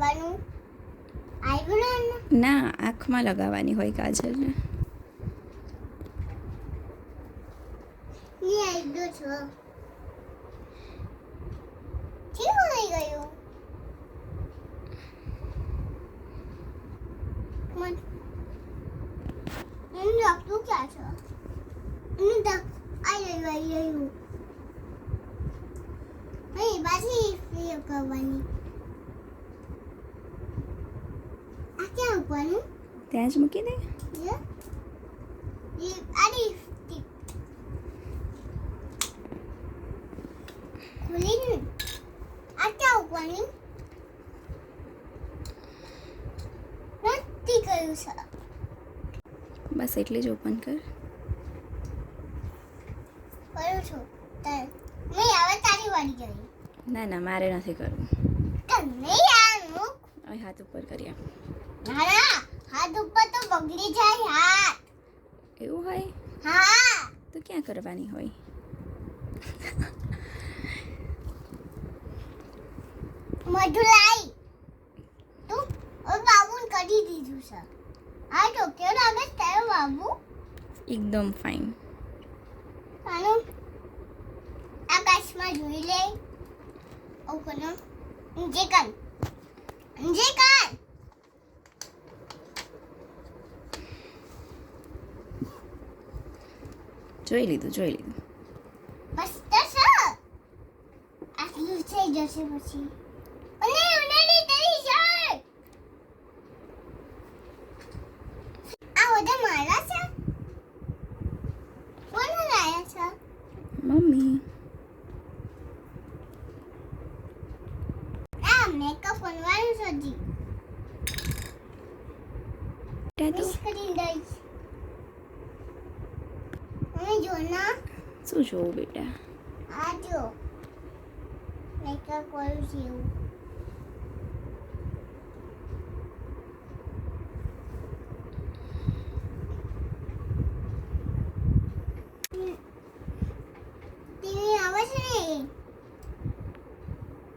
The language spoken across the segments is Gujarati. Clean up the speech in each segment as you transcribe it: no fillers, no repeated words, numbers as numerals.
કરવાનું આઈબ્રો ના, આંખમાં લગાવવાની હોય કાજલ ને. ની આઈબ્રો છો કેવું થઈ ગયું મન એનું ડોક્ટર ક્યાં છે એનું આઈ રહ્યું અહીં બાજી ફ્રી કરવાની આ ક્યાં ઉપરનું ત્યાં જ મૂકી દે. ये आड़ी खुली आटा ऊपरनी નથી કર્યું છે બસ એટલે જ ઓપન કર. કરું છું તાર નહીં હવે તારી વાળી ગઈ ના ના, મારે નથી કરવું. તને યાર મુક હવે હાથ ઉપર કરીએ. ના ના હાથ ઉપર તો બગડી જાય હાથ એવું હોય હા તો ક્યાં કરવાની હોય? મધુલાઈ તું ઓ બાબુને કરી દીધું છે આ તો કેવો લાગે તારો બાબુ એકદમ ફાઇન. આનું આકાશમાં જોઈ લે ઓ કોનો જે કાન જોઈ લીધું. બસ તો છે આટલું થઈ જશે પછી અને ઉનેલી તરી જાય આ ઓદે મારા છે કોણ લાયા છે મમ્મી. આ મેકઅપ કરવાનું છે જી બેટા તો મિસ કરી દઈશ અમે જો ના શું જોવું બેટા? આ જો મેકઅપ કરું છું એવું ટીવી આવે છે ને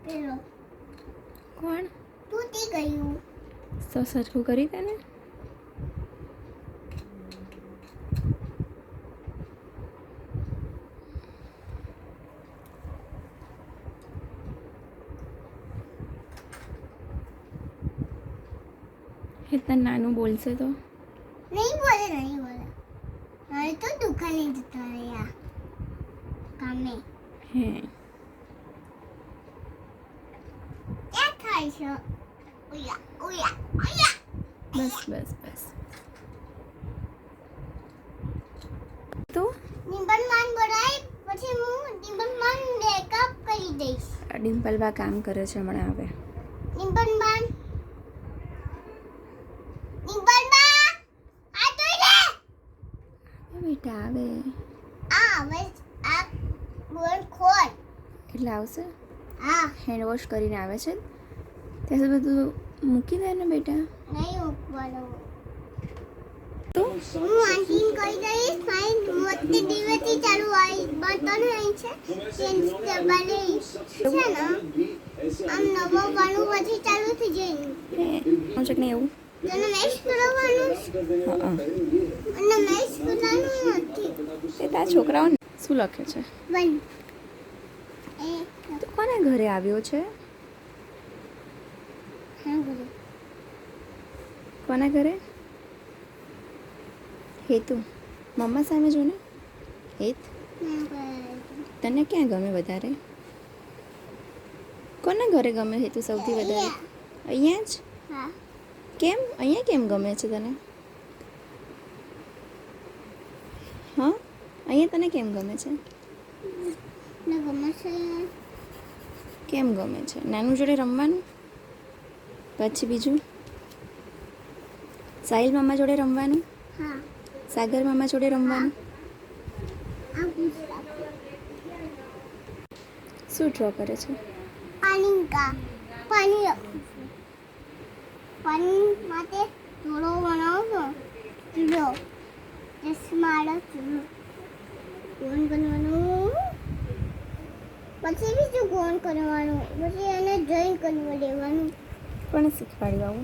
પેલો કોણ? તૂટી ગયું તો સરખું કરી દે ને. તને નાનું બોલશે તો નહીં બોલે હવે તો દુકાને જતા રહ્યા કામે હે. ક્યાં થાય છે ઓયા બસ તો નિબંધમાન બોલાય પછી હું નિબંધમાન મેકઅપ કરી દઈશ ડિમ્પલબા કામ કરે છે હમણાં. આવે નિબંધમાન આ તો લે બેટા આવે આ હવે આ બોલ ખોલ એટલે આવશે. હા હેન્ડ વોશ કરીને આવે છે ત્યાં સુધી બધું મૂકી દે ને બેટા. નહીં ઉપવાનો તો હું આંટીને કહી દઈશ ફાઇન મોટી દિવસથી ચાલુ આવી બટન અહીં છે ચેન્જ દબાને છે ને આમ નવો પાનું પછી ચાલુ થઈ જાય હું છે કે નહીં એવું? તને મેશ કરવાનું અને મેશ કરવાનું નથી એ તારા છોકરાઓને શું લખે છે? વન એ તો કોને ઘરે આવ્યો છે? હા બોલો કોના ઘરે? હેતુ. મમ્મા સામે જો ને. હેત, તને ક્યાં ગમે વધારે? કોના ઘરે ગમે હેતુ સૌથી વધારે? અહીંયા જ? હા કેમ? અહીંયા કેમ ગમે છે તને? હા, અહીંયા તને કેમ ગમે છે? ને ગમે છે કેમ ગમે છે? નાનું જોડે રમવાનું? પછી બીજું? સાહિલ મામા જોડે રમવાનું? હા સાગર મામા જોડે રમવાનું? આ પૂછતા શું ડ્રો કરે છે? પાણી રાખું છું પાણી માટે થોડો બનાવો ચૂલો ચશ્માળો ચૂલો ગોન કરવાનું પછી બીજું ગોન કરવાનું પછી એને ડ્રોઈંગ કરવા દેવાનું કોણે શીખવાડ્યું આવું?